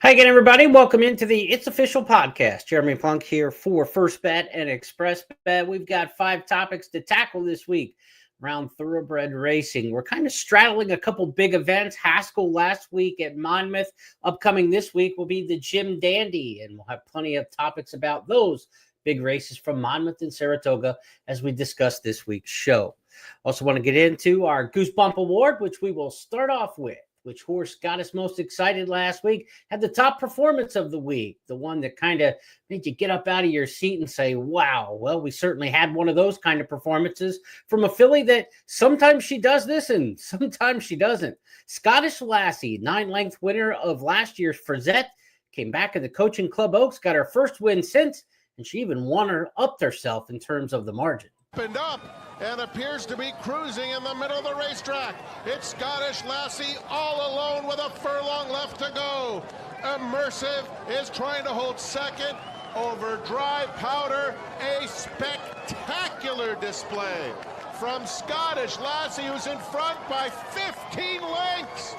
Hi again, everybody. Welcome into the It's Official podcast. Jeremy Plonk here for First Bet and Express Bet. We've got 5 topics to tackle this week around thoroughbred racing. We're kind of straddling a couple big events. Haskell last week at Monmouth. Upcoming this week will be the Jim Dandy, and we'll have plenty of topics about those big races from Monmouth and Saratoga as we discuss this week's show. Also want to get into our Goosebump Award, which we will start off with. Which horse got us most excited last week, had the top performance of the week, the one that kind of made you get up out of your seat and say, wow, well, we certainly had one of those kind of performances from a filly that sometimes she does this and sometimes she doesn't. Scottish Lassie, 9-length winner of last year's Frazette, came back at the Coaching Club Oaks, got her first win since, and she even upped herself in terms of the margin. Opened up and appears to be cruising in the middle of the racetrack. It's Scottish Lassie all alone with a furlong left to go. Immersive is trying to hold second over Dry Powder. A spectacular display from Scottish Lassie, who's in front by 15 lengths.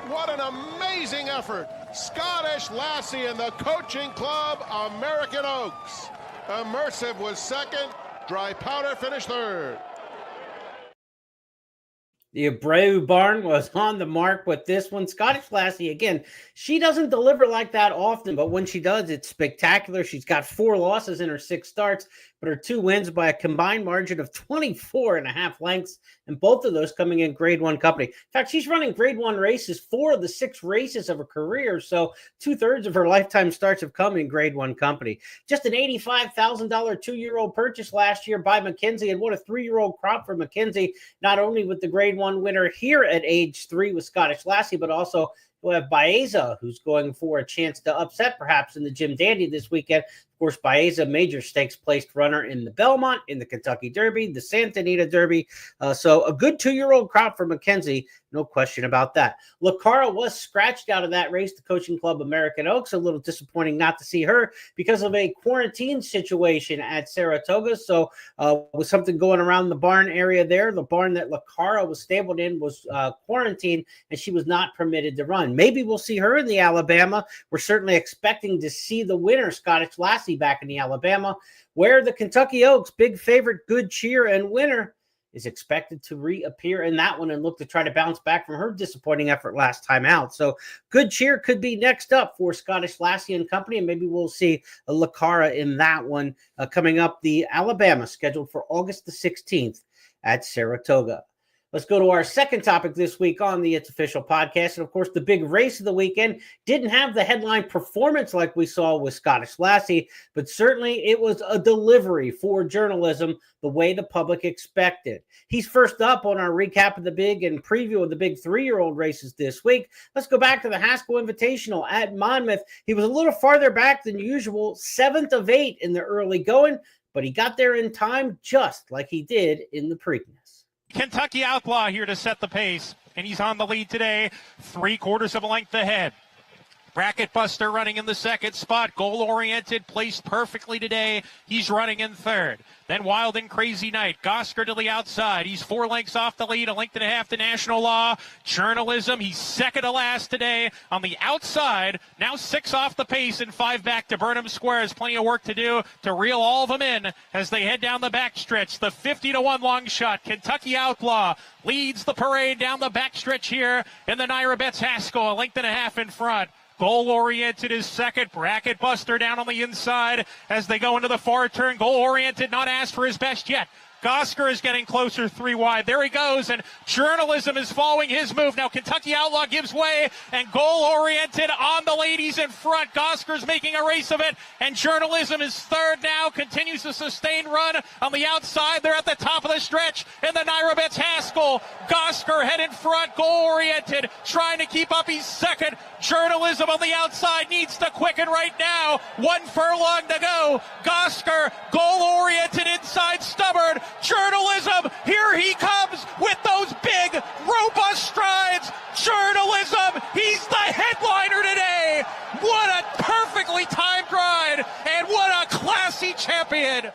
What an amazing effort. Scottish Lassie in the Coaching Club, American Oaks. Immersive was second. Dry Powder finished third. The Abreu barn was on the mark with this one. Scottish Lassie, again, she doesn't deliver like that often, but when she does, it's spectacular. She's got 4 losses in her 6 starts, but her 2 wins by a combined margin of 24.5 lengths, and both of those coming in Grade 1 company. In fact, she's running Grade 1 races 4 of the 6 races of her career, so 2/3 of her lifetime starts have come in Grade 1 company. Just an $85,000 2-year-old purchase last year by McKenzie, and what a 3-year-old crop for McKenzie, not only with the Grade 1 winner here at age 3 with Scottish Lassie, but also we'll have Baeza, who's going for a chance to upset perhaps in the Jim Dandy this weekend. Of course, Baeza, major stakes placed runner in the Belmont, in the Kentucky Derby, the Santa Anita Derby. So a good 2-year-old crop for McKenzie, no question about that. Lacara was scratched out of that race, the Coaching Club American Oaks. A little disappointing not to see her because of a quarantine situation at Saratoga. So with something going around the barn area there, the barn that Lacara was stabled in was quarantined, and she was not permitted to run. Maybe we'll see her in the Alabama. We're certainly expecting to see the winner, Scottish Lassie, back in the Alabama, where the Kentucky Oaks, big favorite, Good Cheer, and winner is expected to reappear in that one and look to try to bounce back from her disappointing effort last time out. So Good Cheer could be next up for Scottish Lassie and company, and maybe we'll see a Lacara in that one coming up. The Alabama scheduled for August the 16th at Saratoga. Let's go to our second topic this week on the It's Official podcast. And, of course, the big race of the weekend didn't have the headline performance like we saw with Scottish Lassie, but certainly it was a delivery for journalism the way the public expected. He's first up on our recap of the big and preview of the big 3-year-old races this week. Let's go back to the Haskell Invitational at Monmouth. He was a little farther back than usual, 7th of 8 in the early going, but he got there in time just like he did in the Preakness. Kentucky Outlaw here to set the pace, and he's on the lead today, 3/4 of a length ahead. Bracket Buster running in the second spot, goal-oriented, placed perfectly today. He's running in third. Then Wild and Crazy Night, Gosker to the outside. He's 4 lengths off the lead, 1.5 lengths to National Law. Journalism, he's second to last today. On the outside, now 6 off the pace and 5 back to Burnham Square. There's plenty of work to do to reel all of them in as they head down the backstretch. The 50-1 long shot, Kentucky Outlaw leads the parade down the backstretch here in the Naira Betts Haskell, 1.5 lengths in front. Goal-oriented is second. Bracket Buster down on the inside as they go into the far turn. Goal-oriented, not asked for his best yet. Gosker is getting closer 3 wide. There he goes, and Journalism is following his move. Now Kentucky Outlaw gives way, and goal-oriented on the ladies in front. Gosker's making a race of it, and Journalism is third now, continues the sustained run on the outside. They're at the top of the stretch in the Naira Betts Haskell. Gosker head in front, goal-oriented, trying to keep up. He's second. Journalism on the outside needs to quicken right now. 1 furlong to go. Gosker, goal-oriented inside, stubborn. Journalism, here he comes with those big, robust strides. Journalism, he's the headliner today. What a perfectly timed ride, and what a classy champion.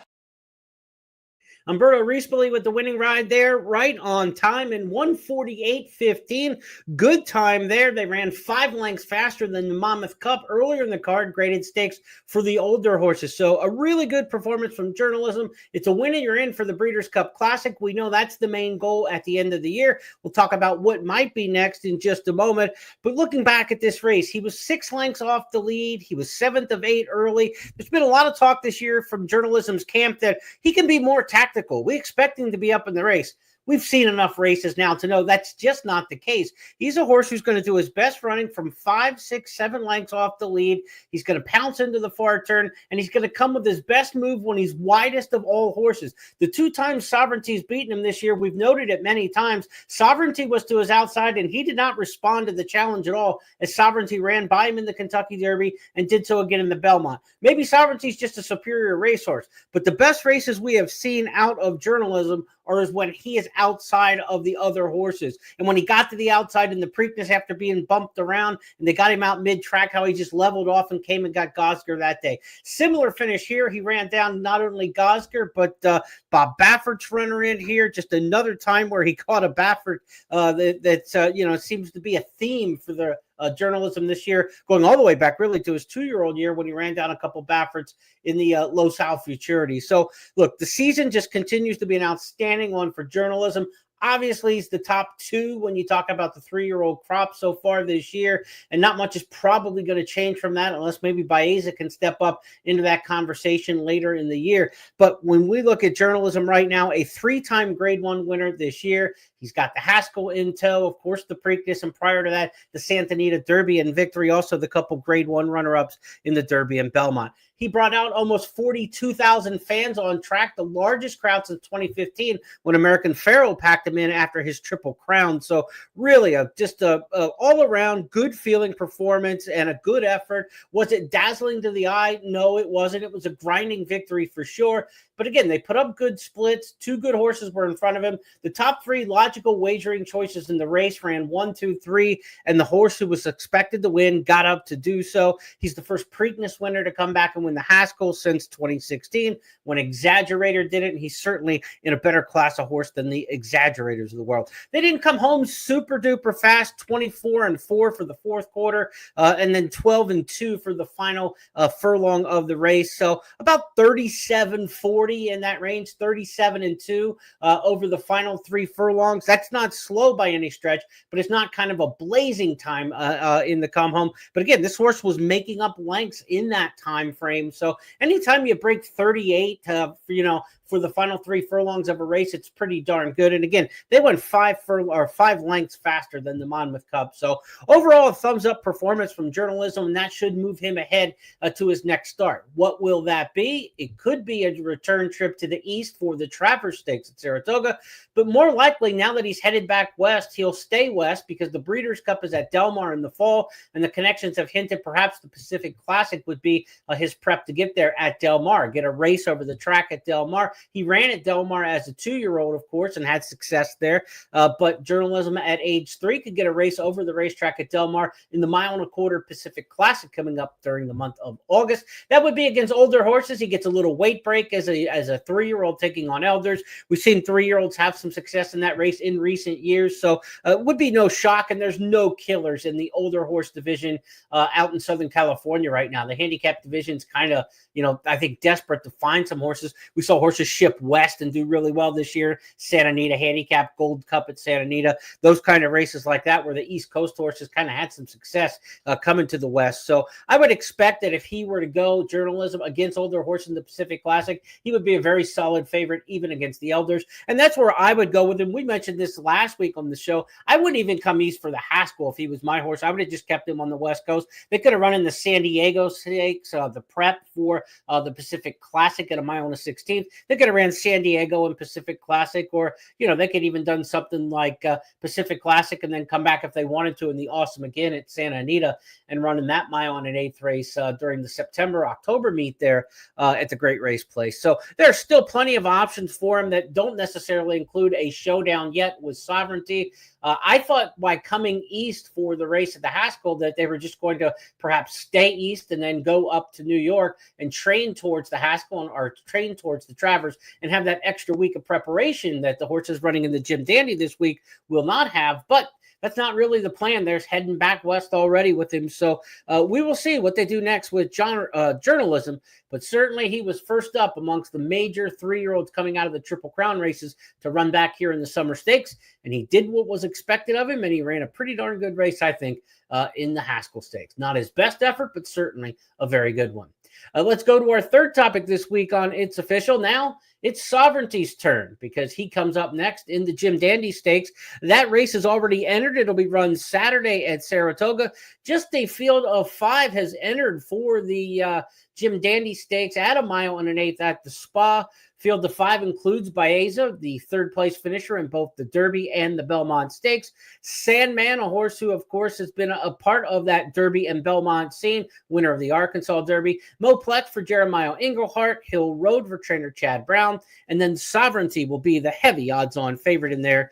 Umberto Rispoli with the winning ride there, right on time in 1:48.15. Good time there. They ran 5 lengths faster than the Monmouth Cup earlier in the card, graded stakes for the older horses. So a really good performance from Journalism. It's a win and you're in for the Breeders' Cup Classic. We know that's the main goal at the end of the year. We'll talk about what might be next in just a moment. But looking back at this race, he was 6 lengths off the lead. He was 7th of 8 early. There's been a lot of talk this year from Journalism's camp that he can be more tactical. We expect him to be up in the race. We've seen enough races now to know that's just not the case. He's a horse who's going to do his best running from 5, 6, 7 lengths off the lead. He's going to pounce into the far turn, and he's going to come with his best move when he's widest of all horses. The 2 times Sovereignty's beaten him this year, we've noted it many times. Sovereignty was to his outside, and he did not respond to the challenge at all as Sovereignty ran by him in the Kentucky Derby and did so again in the Belmont. Maybe Sovereignty's just a superior racehorse, but the best races we have seen out of Journalism or is when he is outside of the other horses. And when he got to the outside in the Preakness after being bumped around and they got him out mid-track, how he just leveled off and came and got Gosger that day. Similar finish here. He ran down not only Gosger, but Bob Baffert's runner in here. Just another time where he caught a Baffert that seems to be a theme for the Journalism this year, going all the way back really to his 2-year-old year when he ran down a couple Bafferts in the Los Al Futurity. So look, the season just continues to be an outstanding one for Journalism. Obviously, he's the top 2 when you talk about the 3-year-old crop so far this year, and not much is probably going to change from that unless maybe Baeza can step up into that conversation later in the year. But when we look at Journalism right now, a 3-time Grade 1 winner this year. He's got the Haskell in tow, of course, the Preakness, and prior to that, the Santa Anita Derby and victory, also the couple Grade 1 runner-ups in the Derby and Belmont. He brought out almost 42,000 fans on track, the largest crowd since 2015 when American Pharoah packed him in after his Triple Crown. So really just a all-around good feeling performance and a good effort. Was it dazzling to the eye? No, it wasn't. It was a grinding victory for sure. But again, they put up good splits. 2 good horses were in front of him. The top 3 logical wagering choices in the race ran 1, 2, 3, and the horse who was expected to win got up to do so. He's the first Preakness winner to come back and win the Haskell since 2016 when Exaggerator did it, and he's certainly in a better class of horse than the Exaggerators of the world. They didn't come home super duper fast, 24-4 for the 4th quarter, and then 12-2 for the final furlong of the race. So about 37-40 in that range, 37-2 over the final 3 furlongs. That's not slow by any stretch, but it's not kind of a blazing time in the come home. But again, this horse was making up lengths in that time frame. So anytime you break 38, for the final 3 furlongs of a race, it's pretty darn good. And again, they went 5 lengths faster than the Monmouth Cup. So overall, a thumbs up performance from Journalism, and that should move him ahead to his next start. What will that be? It could be a return trip to the east for the Travers Stakes at Saratoga, but more likely now that he's headed back west, he'll stay west because the Breeders' Cup is at Del Mar in the fall, and the connections have hinted perhaps the Pacific Classic would be his prep to get there at Del Mar, get a race over the track at Del Mar. He ran at Del Mar as a 2-year-old, of course, and had success there. But Journalism at age 3 could get a race over the racetrack at Del Mar in the 1 1/4 Pacific Classic coming up during the month of August. That would be against older horses. He gets a little weight break as a 3-year-old taking on elders. We've seen 3-year-olds have some success in that race in recent years. So it would be no shock, and there's no killers in the older horse division out in Southern California right now. The handicap division's kind of, I think desperate to find some horses. We saw horses ship west and do really well this year. Santa Anita handicap, Gold Cup at Santa Anita, those kind of races like that where the East Coast horses kind of had some success coming to the west. So I would expect that if he were to go Journalism against older horses in the Pacific Classic, he would be a very solid favorite even against the elders. And that's where I would go with him. We mentioned this last week on the show. I wouldn't even come east for the Haskell if he was my horse. I would have just kept him on the West Coast. They could have run in the San Diego Stakes, the prep for the Pacific Classic at a mile and a 16th. They could have ran San Diego and Pacific Classic, or, they could even done something like Pacific Classic and then come back if they wanted to in the Awesome Again at Santa Anita and run in that mile and an 8th race during the September-October meet there at the Great Race Place. So there are still plenty of options for him that don't necessarily include a showdown yet with Sovereignty. I thought by coming east for the race at the Haskell that they were just going to perhaps stay east and then go up to New York and train towards the Haskell or train towards the Travers and have that extra week of preparation that the horses running in the Jim Dandy this week will not have. But that's not really the plan. They're heading back west already with him. So we will see what they do next with journalism. But certainly he was first up amongst the major 3-year-olds coming out of the Triple Crown races to run back here in the Summer Stakes. And he did what was expected of him, and he ran a pretty darn good race, I think, in the Haskell Stakes. Not his best effort, but certainly a very good one. Let's go to our third topic this week on It's Official. Now it's Sovereignty's turn because he comes up next in the Jim Dandy Stakes. That race is already entered. It'll be run Saturday at Saratoga. Just a field of 5 has entered for the Jim Dandy Stakes at 1 1/8 at the Spa. Field of 5 includes Baeza, the third-place finisher in both the Derby and the Belmont Stakes. Sandman, a horse who, of course, has been a part of that Derby and Belmont scene, winner of the Arkansas Derby. Moplex for Jeremiah Englehart. Hill Road for trainer Chad Brown. And then Sovereignty will be the heavy odds-on favorite in there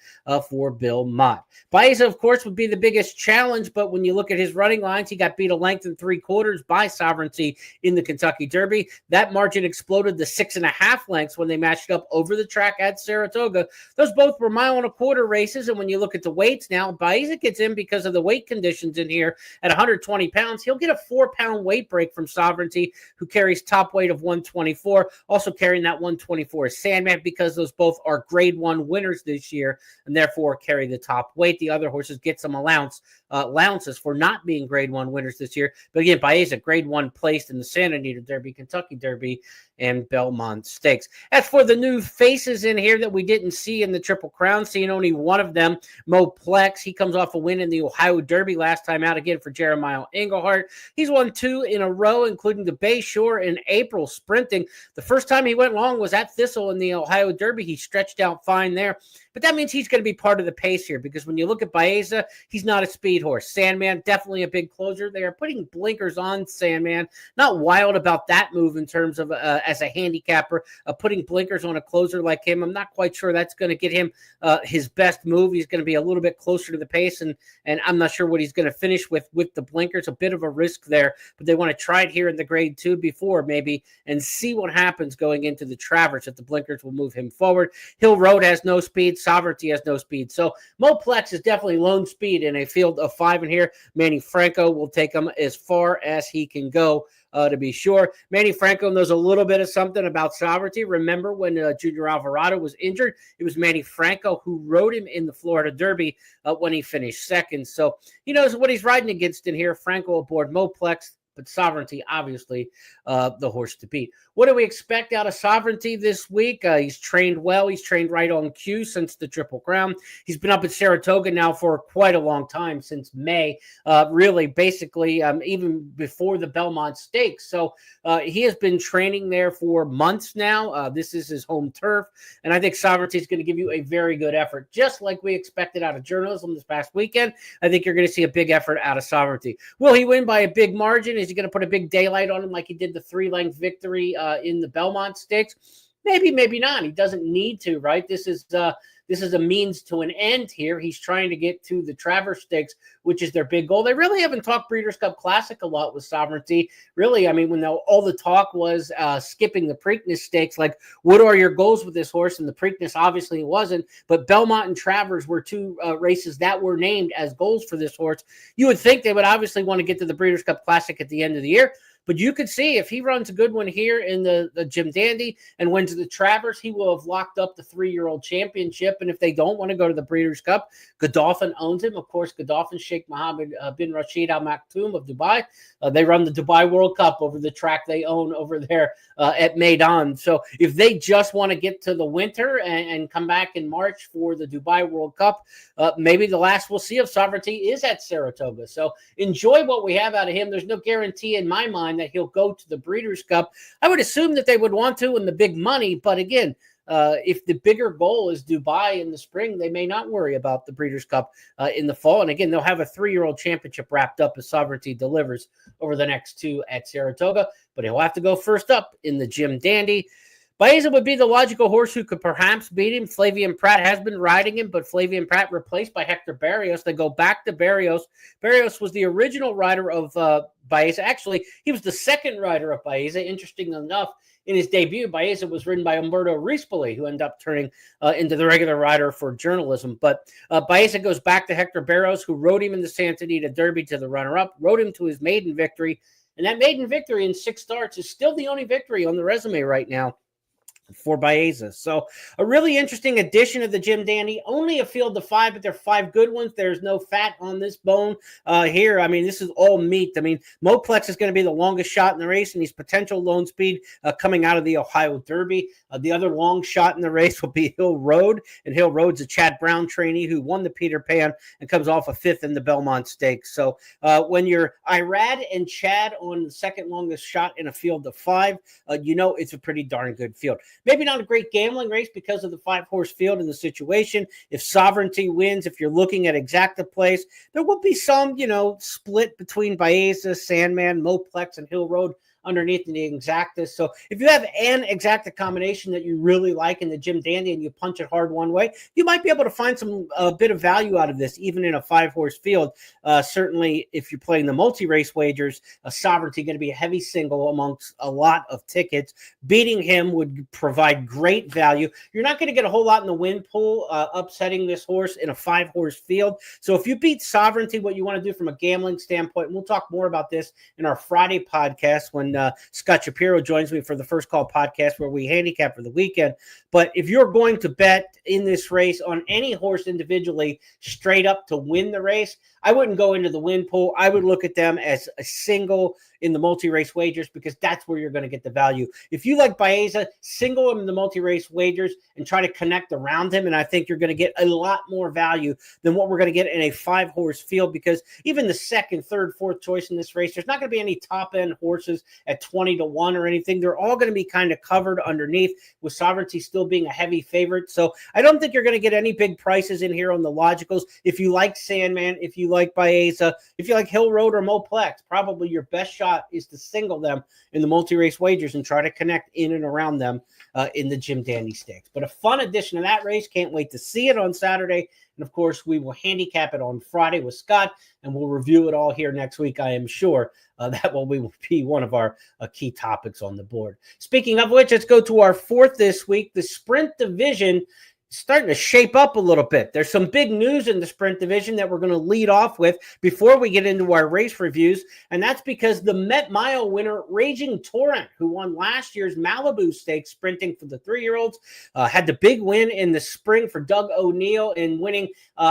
for Bill Mott. Baeza, of course, would be the biggest challenge, but when you look at his running lines, he got beat a length and 3/4 by Sovereignty in the Kentucky Derby. That margin exploded to 6.5 lengths when they matched up over the track at Saratoga. Those both were 1 1/4 races, and when you look at the weights now, Baeza gets in because of the weight conditions in here at 120 pounds. He'll get a 4-pound weight break from Sovereignty, who carries top weight of 124. Also carrying that 124 is Sandman, because those both are grade 1 winners this year and therefore carry the top weight. The other horses get some allowances for not being grade 1 winners this year. But again, Baeza grade 1 placed in the Santa Anita Derby, Kentucky Derby, and Belmont Stakes. As for the new faces in here that we didn't see in the Triple Crown, seeing only one of them, Moplex. He comes off a win in the Ohio Derby last time out, again for Jeremiah Englehart. He's won 2 in a row, including the Bayshore in April sprinting. The first time he went long was at Thistle in the Ohio Derby. He stretched out fine there. But that means he's going to be part of the pace here, because when you look at Baeza, he's not a speed horse. Sandman, definitely a big closer. They are putting blinkers on Sandman. Not wild about that move in terms of as a handicapper, putting blinkers on a closer like him. I'm not quite sure that's going to get him his best move. He's going to be a little bit closer to the pace, and I'm not sure what he's going to finish with the blinkers. A bit of a risk there, but they want to try it here in the grade 2 before maybe and see what happens going into the Travers, if the blinkers will move him forward. Hill Road has no speed. Sovereignty has no speed. So Moplex is definitely lone speed in a field of 5 in here. Manny Franco will take him as far as he can go, to be sure. Manny Franco knows a little bit of something about Sovereignty. Remember when Junior Alvarado was injured? It was Manny Franco who rode him in the Florida Derby when he finished second. So he knows what he's riding against in here. Franco aboard Moplex, but Sovereignty, obviously, the horse to beat. What do we expect out of Sovereignty this week? He's trained well. He's trained right on cue since the Triple Crown. He's been up at Saratoga now for quite a long time, since May, really, basically, even before the Belmont Stakes. So he has been training there for months now. This is his home turf, and I think Sovereignty is going to give you a very good effort, just like we expected out of journalism this past weekend. I think you're going to see a big effort out of Sovereignty. Will he win by a big margin? Is he going to put a big daylight on him like he did the 3-length victory in the Belmont Stakes? Maybe, maybe not. He doesn't need to, right? This is a means to an end here. He's trying to get to the Travers Stakes, which is their big goal. They really haven't talked Breeders' Cup Classic a lot with Sovereignty. Really, I mean, when all the talk was skipping the Preakness Stakes, like, what are your goals with this horse? And the Preakness obviously wasn't, but Belmont and Travers were 2 races that were named as goals for this horse. You would think they would obviously want to get to the Breeders' Cup Classic at the end of the year. But you could see if he runs a good one here in the Jim Dandy and wins the Travers, he will have locked up the 3-year-old championship. And if they don't want to go to the Breeders' Cup, Godolphin owns him. Of course, Godolphin, Sheikh Mohammed bin Rashid Al Maktoum of Dubai. They run the Dubai World Cup over the track they own over there at Maidan. So if they just want to get to the winter and come back in March for the Dubai World Cup, maybe the last we'll see of Sovereignty is at Saratoga. So enjoy what we have out of him. There's no guarantee in my mind that he'll go to the Breeders' Cup. I would assume that they would want to in the big money, but again, if the bigger goal is Dubai in the spring, they may not worry about the Breeders' Cup in the fall. And again, they'll have a 3-year-old championship wrapped up as Sovereignty delivers over the next 2 at Saratoga, but he'll have to go first up in the Jim Dandy. Baeza would be the logical horse who could perhaps beat him. Flavian Pratt has been riding him, but Flavian Pratt replaced by Hector Barrios. They go back to Barrios. Barrios was the original rider of Baeza. Actually, he was the second rider of Baeza. Interesting enough, in his debut, Baeza was ridden by Umberto Rispoli, who ended up turning into the regular rider for journalism. But Baeza goes back to Hector Barrios, who rode him in the Santa Anita Derby to the runner-up, rode him to his maiden victory. And that maiden victory in 6 starts is still the only victory on the resume right now for Baeza. So a really interesting addition of the Jim Dandy. Only a field of 5, but they're 5 good ones. There's no fat on this bone here. I mean, this is all meat. I mean, Moplex is going to be the longest shot in the race, and he's potential lone speed coming out of the Ohio Derby. The other long shot in the race will be Hill Road, and Hill Road's a Chad Brown trainee who won the Peter Pan and comes off a 5th in the Belmont Stakes. So when you're Irad and Chad on the second longest shot in a field of 5, you know it's a pretty darn good field. Maybe not a great gambling race because of the 5-horse field and the situation. If Sovereignty wins, if you're looking at exacta plays, there will be some, split between Baeza, Sandman, Moplex, and Hill Road underneath in the exactas. So if you have an exacta combination that you really like in the Jim Dandy and you punch it hard one way, you might be able to find a bit of value out of this, even in a 5-horse field. Certainly, if you're playing the multi-race wagers, a Sovereignty going to be a heavy single amongst a lot of tickets. Beating him would provide great value. You're not going to get a whole lot in the win pool upsetting this horse in a 5-horse field. So if you beat Sovereignty, what you want to do from a gambling standpoint, and we'll talk more about this in our Friday podcast when Scott Shapiro joins me for the First Call podcast where we handicap for the weekend. But if you're going to bet in this race on any horse individually straight up to win the race, I wouldn't go into the win pool. I would look at them as a single in the multi-race wagers because that's where you're going to get the value. If you like Baeza, single him in the multi-race wagers and try to connect around him, and I think you're going to get a lot more value than what we're going to get in a 5-horse field because even the second, third, fourth choice in this race, there's not going to be any top-end horses at 20-1 or anything. They're all going to be kind of covered underneath with Sovereignty still being a heavy favorite. So I don't think you're going to get any big prices in here on the logicals. If you like Sandman, if you like Baeza, if you like Hill Road or Moplex, probably your best shot is to single them in the multi-race wagers and try to connect in and around them in the Jim Dandy Stakes. But a fun addition to that race. Can't wait to see it on Saturday. And, of course, we will handicap it on Friday with Scott, and we'll review it all here next week, I am sure. That will be one of our key topics on the board. Speaking of which, let's go to our 4th this week, the Sprint Division. Starting to shape up a little bit. There's some big news in the Sprint Division that we're going to lead off with before we get into our race reviews, and that's because the Met Mile winner, Raging Torrent, who won last year's Malibu Stakes sprinting for the 3-year-olds, had the big win in the spring for Doug O'Neill in winning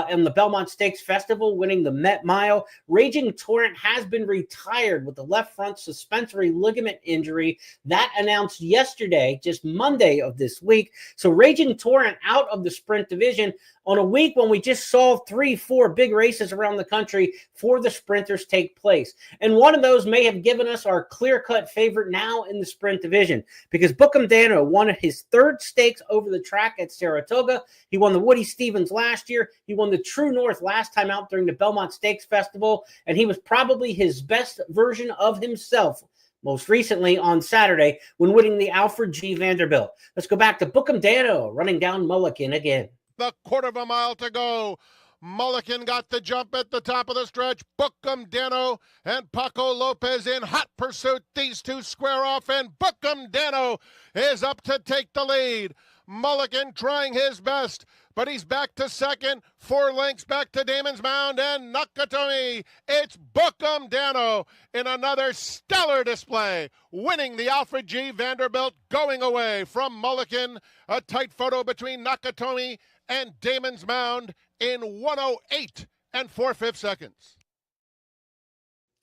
in the Belmont Stakes Festival, winning the Met Mile. Raging Torrent has been retired with the left front suspensory ligament injury. That announced yesterday, just Monday of this week. So Raging Torrent out of the Sprint Division on a week when we just saw 3-4 big races around the country for the sprinters take place. And one of those may have given us our clear-cut favorite now in the Sprint Division because Bookham Dano won his 3rd stakes over the track at Saratoga. He won the Woody Stevens last year. He won the True North last time out during the Belmont Stakes Festival, and he was probably his best version of himself most recently on Saturday when winning the Alfred G. Vanderbilt. Let's go back to Bookham Dano running down Mulligan again. The 1/4 mile to go. Mulligan got the jump at the top of the stretch. Bookham Dano and Paco Lopez in hot pursuit. These two square off, and Bookham Dano is up to take the lead. Mulligan trying his best, but he's back to second. 4 lengths back to Damon's Mound and Nakatomi. It's Bookham Dano in another stellar display, winning the Alfred G. Vanderbilt, going away from Mulligan. A tight photo between Nakatomi and Damon's Mound in 1:08 and 4/5 seconds.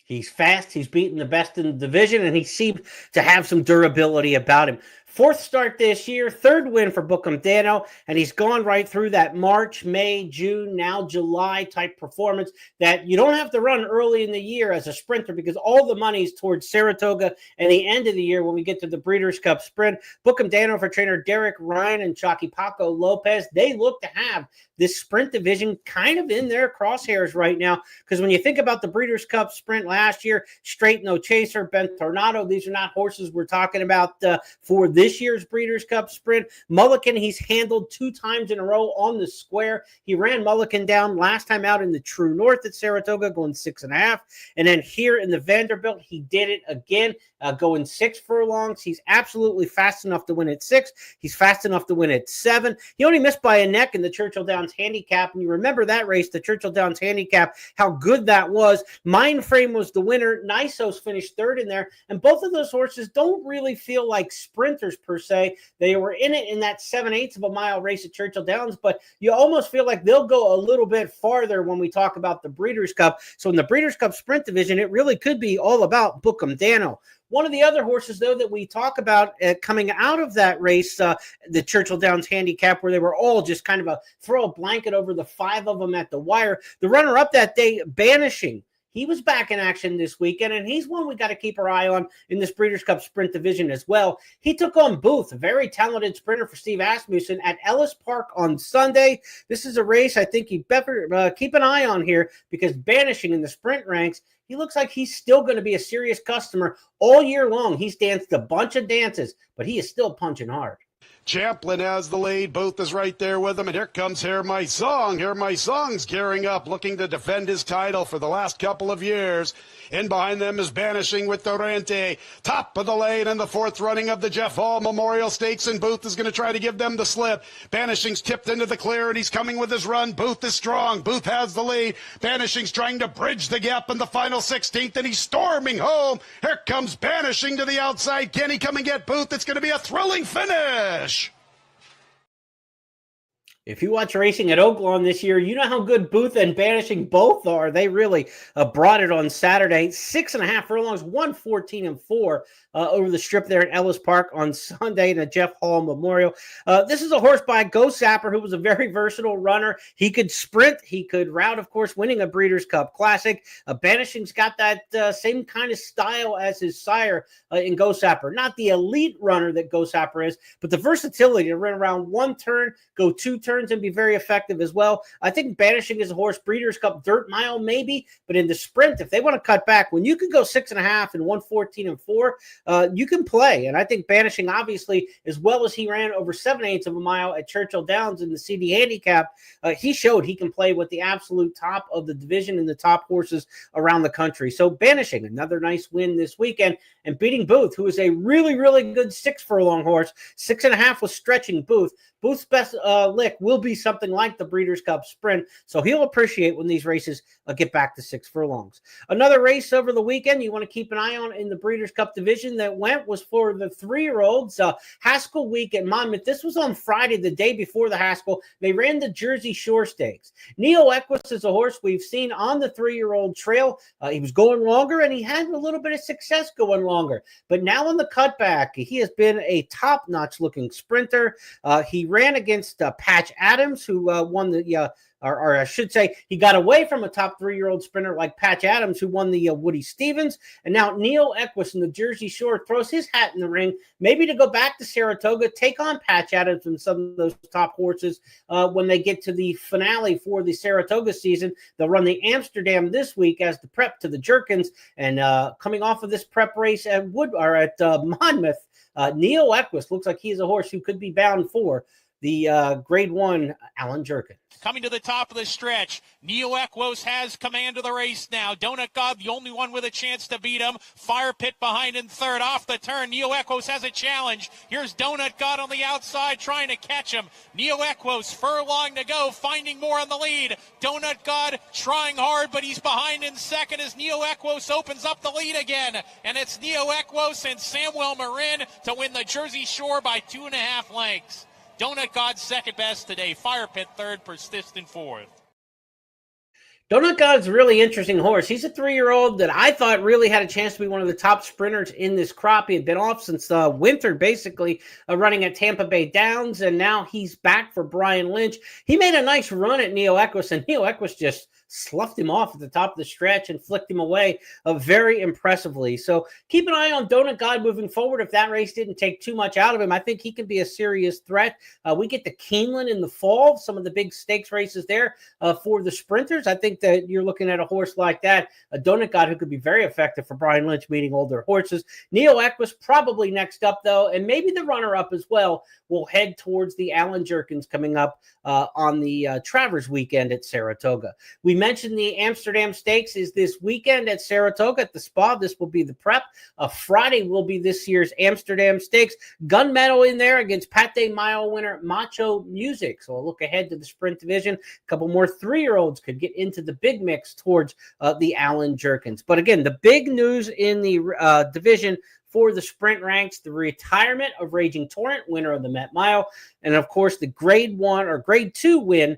He's fast. He's beaten the best in the division, and he seemed to have some durability about him. 4th start this year, 3rd win for Bookham Dano, and he's gone right through that March, May, June, now July type performance that you don't have to run early in the year as a sprinter because all the money's towards Saratoga and the end of the year when we get to the Breeders' Cup Sprint. Bookham Dano for trainer Derek Ryan and Chalky Paco Lopez, they look to have this Sprint Division kind of in their crosshairs right now because when you think about the Breeders' Cup Sprint last year, Straight No Chaser, Ben Tornado, these are not horses we're talking about for this this year's Breeders' Cup Sprint. Mulligan, he's handled 2 times in a row on the square. He ran Mulligan down last time out in the True North at Saratoga, going 6.5. And then here in the Vanderbilt, he did it again, going 6 furlongs. He's absolutely fast enough to win at 6. He's fast enough to win at 7. He only missed by a neck in the Churchill Downs Handicap. And you remember that race, the Churchill Downs Handicap, how good that was. Mindframe was the winner. Nysos finished 3rd in there. And both of those horses don't really feel like sprinters per se. They were in it in that 7/8 of a mile race at Churchill Downs, but you almost feel like they'll go a little bit farther when we talk about the Breeders' Cup. So in the Breeders' Cup Sprint Division, it really could be all about Bookham Dano. One of the other horses, though, that we talk about coming out of that race, the Churchill Downs Handicap, where they were all just kind of throw a blanket over the 5 of them at the wire. The runner-up that day, Banishing. He was back in action this weekend, and he's one we got to keep our eye on in this Breeders' Cup Sprint Division as well. He took on Booth, a very talented sprinter for Steve Asmussen, at Ellis Park on Sunday. This is a race I think you better keep an eye on here, because Banishing in the sprint ranks, he looks like he's still going to be a serious customer all year long. He's danced a bunch of dances, but he is still punching hard. Champlin has the lead. Booth is right there with him. And here comes Hear My Song. Hear My Song's gearing up, looking to defend his title for the last couple of years. In behind them is Banishing with Torrente. Top of the lane in the 4th running of the Jeff Hall Memorial Stakes. And Booth is going to try to give them the slip. Banishing's tipped into the clear, and he's coming with his run. Booth is strong. Booth has the lead. Banishing's trying to bridge the gap in the final 16th, and he's storming home. Here comes Banishing to the outside. Can he come and get Booth? It's going to be a thrilling finish. If you watch racing at Oaklawn this year, you know how good Booth and Banishing both are. They really brought it on Saturday. 6.5 furlongs, 1:14.4 over the strip there at Ellis Park on Sunday in a Jeff Hall Memorial. This is a horse by Go Sapper, who was a very versatile runner. He could sprint. He could route, of course, winning a Breeders' Cup Classic. Banishing's got that same kind of style as his sire in Go Sapper. Not the elite runner that Go Sapper is, but the versatility to run around 1 turn, go 2 turns, and be very effective as well. I think Banishing is a horse, Breeders' Cup dirt mile maybe, but in the sprint, if they want to cut back, when you can go 6.5 and 1:14.4, you can play. And I think Banishing, obviously, as well as he ran over 7/8 of a mile at Churchill Downs in the CD Handicap, he showed he can play with the absolute top of the division and the top horses around the country. So Banishing, another nice win this weekend, and beating Booth, who is a really, really good 6 furlong horse. 6.5 was stretching Booth. Booth's best lick will be something like the Breeders' Cup Sprint, so he'll appreciate when these races get back to 6 furlongs. Another race over the weekend you want to keep an eye on in the Breeders' Cup division that went was for the 3-year-olds. Haskell Week at Monmouth. This was on Friday, the day before the Haskell. They ran the Jersey Shore Stakes. Neo Equus is a horse we've seen on the 3-year-old trail. He was going longer, and he had a little bit of success going longer. But now in the cutback, he has been a top-notch looking sprinter. He ran against Patch Adams, who won the or I should say, he got away from a top 3-year-old sprinter like Patch Adams, who won the Woody Stevens. And now Neo Equus in the Jersey Shore throws his hat in the ring, maybe to go back to Saratoga, take on Patch Adams and some of those top horses when they get to the finale for the Saratoga season. They'll run the Amsterdam this week as the prep to the Jerkins. And coming off of this prep race at Monmouth, Neo Equus looks like he's a horse who could be bound for the Grade 1 Alan Jerkin. Coming to the top of the stretch, Neo Equus has command of the race now. Donut God, the only one with a chance to beat him. Fire Pit behind in 3rd. Off the turn, Neo Equus has a challenge. Here's Donut God on the outside trying to catch him. Neo Equus, furlong to go, finding more on the lead. Donut God trying hard, but he's behind in 2nd as Neo Equus opens up the lead again. And it's Neo Equus and Samuel Marin to win the Jersey Shore by 2.5 lengths. Donut God 2nd best today. Fire Pit 3rd, Persistent 4th. Donut God's a really interesting horse. He's a 3-year-old that I thought really had a chance to be one of the top sprinters in this crop. He had been off since winter, basically, running at Tampa Bay Downs, and now he's back for Brian Lynch. He made a nice run at Neo Equus, and Neo Equus just sloughed him off at the top of the stretch and flicked him away very impressively. So keep an eye on Donut God moving forward. If that race didn't take too much out of him, I think he can be a serious threat. We get to Keeneland in the fall, some of the big stakes races there for the sprinters. I think that you're looking at a horse like that, a Donut God, who could be very effective for Brian Lynch meeting older horses. Neo Equus probably next up, though, and maybe the runner-up as well will head towards the Allen Jerkins coming up on the Travers weekend at Saratoga. We mentioned the Amsterdam Stakes is this weekend at Saratoga at the Spa. This will be the prep. Friday will be this year's Amsterdam Stakes. Gunmetal in there against Pate Mile winner Macho Music. So I'll look ahead to the sprint division. A couple more 3-year-olds could get into the big mix towards the Allen Jerkins. But again, the big news in the division for the sprint ranks, the retirement of Raging Torrent, winner of the Met Mile, and of course the grade 1 or grade 2 win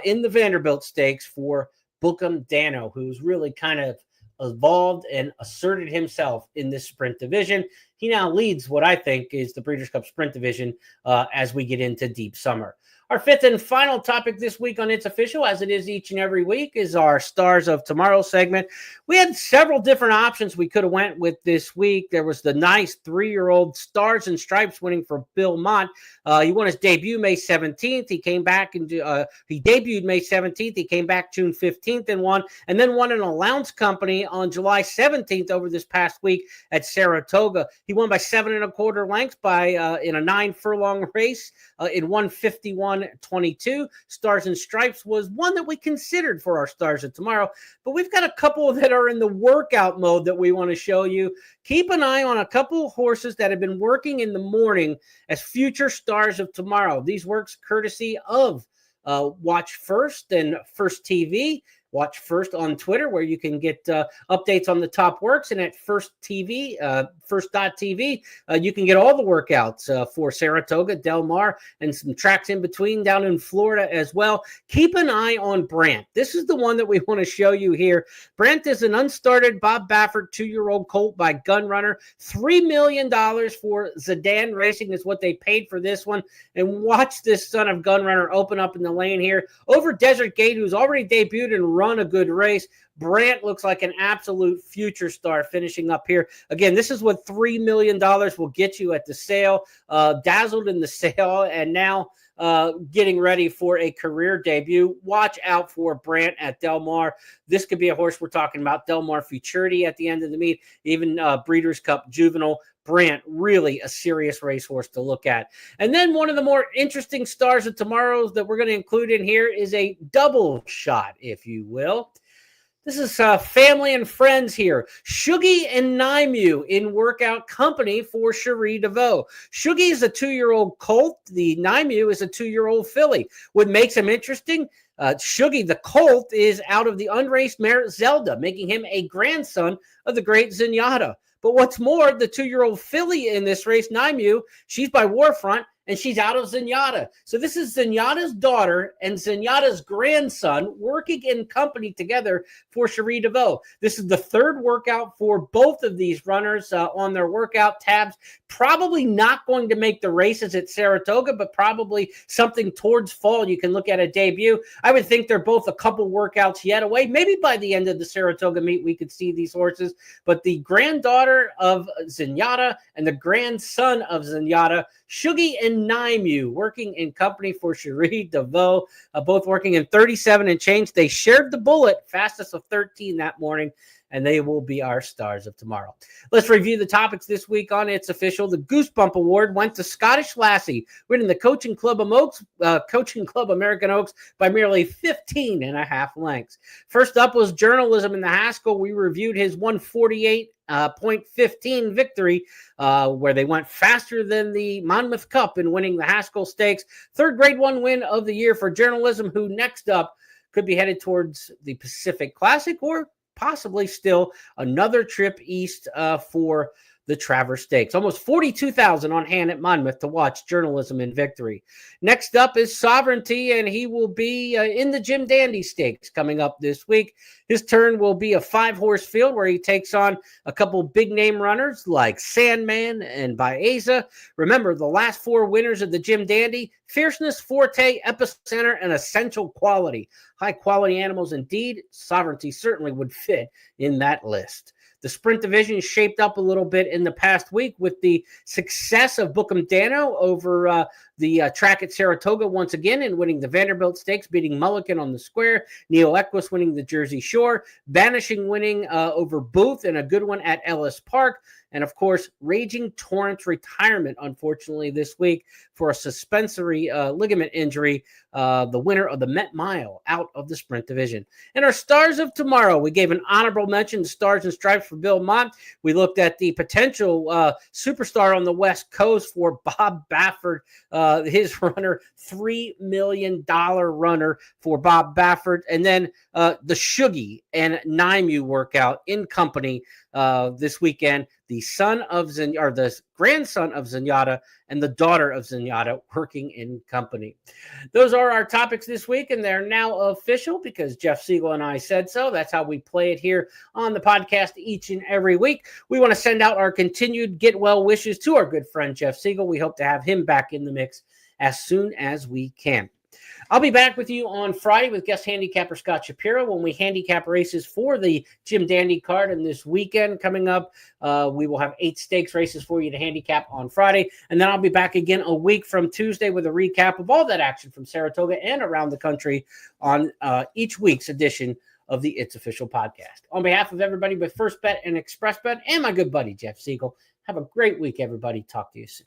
in the Vanderbilt Stakes for Bookham Dano, who's really kind of evolved and asserted himself in this sprint division. He now leads what I think is the Breeders' Cup Sprint division as we get into deep summer. Our fifth and final topic this week on It's Official, as it is each and every week, is our Stars of Tomorrow segment. We had several different options we could have went with this week. There was the nice 3-year-old Stars and Stripes winning for Bill Mott. He won his debut May 17th. He came back and he debuted May 17th. He came back June 15th and won an allowance company on July 17th over this past week at Saratoga. He won by 7 1/4 lengths in a 9-furlong race in 151.22. Stars and Stripes was one that we considered for our Stars of Tomorrow, but we've got a couple that are in the workout mode that we want to show you. Keep an eye on a couple of horses that have been working in the morning as future Stars of Tomorrow. These works courtesy of Watch First and First TV. Watch First on Twitter, where you can get updates on the top works, and at First TV, First.tv, you can get all the workouts for Saratoga, Del Mar, and some tracks in between down in Florida as well. Keep an eye on Brant. This is the one that we want to show you here. Brant is an unstarted Bob Baffert 2-year-old colt by Gunrunner. $3 million for Zidane Racing is what they paid for this one. And watch this son of Gunrunner open up in the lane here over Desert Gate, who's already debuted and run a good race. Brant looks like an absolute future star finishing up here. Again, this is what $3 million will get you at the sale. Dazzled in the sale and now getting ready for a career debut. Watch out for Brant at Del Mar. This could be a horse we're talking about. Del Mar Futurity at the end of the meet, even Breeders' Cup Juvenile. Brant, really a serious racehorse to look at. And then one of the more interesting Stars of Tomorrow that we're going to include in here is a double shot, if you will. This is family and friends here. Shuggy and Naimu in workout company for Cherie DeVoe. Shuggy is a 2-year-old colt. The Naimu is a 2-year-old filly. What makes him interesting, Shuggy, the colt, is out of the unraced mare Zelda, making him a grandson of the great Zenyatta. But what's more, the 2-year-old filly in this race, Naimu, she's by Warfront, and she's out of Zenyatta. So this is Zenyatta's daughter and Zenyatta's grandson working in company together for Cherie DeVoe. This is the third workout for both of these runners on their workout tabs. Probably not going to make the races at Saratoga, but probably something towards fall. You can look at a debut. I would think they're both a couple workouts yet away. Maybe by the end of the Saratoga meet, we could see these horses. But the granddaughter of Zenyatta and the grandson of Zenyatta, Shuggy and Naimu, working in company for Cherie DeVoe, both working in 37 and change. They shared the bullet, fastest of 13 that morning, and they will be our Stars of Tomorrow. Let's review the topics this week on It's Official. The Goosebump Award went to Scottish Lassie, winning the Coaching Club American Oaks by merely 15.5 lengths. First up was Journalism in the Haskell. We reviewed his 148.15 victory, where they went faster than the Monmouth Cup in winning the Haskell Stakes. Third grade 1 win of the year for Journalism, who next up could be headed towards the Pacific Classic or possibly still another trip east for the Travers Stakes. Almost 42,000 on hand at Monmouth to watch Journalism in victory. Next up is Sovereignty, and he will be in the Jim Dandy Stakes coming up this week. His turn will be a 5-horse field where he takes on a couple big-name runners like Sandman and Baeza. Remember, the last 4 winners of the Jim Dandy Fierceness, forte, epicenter, and essential quality. High-quality animals indeed. Sovereignty certainly would fit in that list. The sprint division shaped up a little bit in the past week with the success of Bookham Dano over the track at Saratoga once again and winning the Vanderbilt Stakes, beating Mulligan on the square. Neil Equus winning the Jersey Shore. Vanishing winning over Booth and a good one at Ellis Park. And, of course, Raging Torrent's retirement, unfortunately, this week for a suspensory ligament injury. The winner of the Met Mile out of the sprint division. And our stars of tomorrow, we gave an honorable mention to Stars and Stripes for Bill Mott. We looked at the potential superstar on the West Coast for Bob Baffert, his runner, $3 million runner for Bob Baffert. And then the Shuggy and Naimu workout in company this weekend. The the grandson of Zenyatta and the daughter of Zenyatta working in company. Those are our topics this week, and they're now official because Jeff Siegel and I said so. That's how we play it here on the podcast each and every week. We want to send out our continued get well wishes to our good friend Jeff Siegel. We hope to have him back in the mix as soon as we can. I'll be back with you on Friday with guest handicapper Scott Shapiro when we handicap races for the Jim Dandy card. And this weekend coming up, we will have 8 stakes races for you to handicap on Friday. And then I'll be back again a week from Tuesday with a recap of all that action from Saratoga and around the country on each week's edition of the It's Official podcast. On behalf of everybody with First Bet and Express Bet and my good buddy Jeff Siegel, have a great week, everybody. Talk to you soon.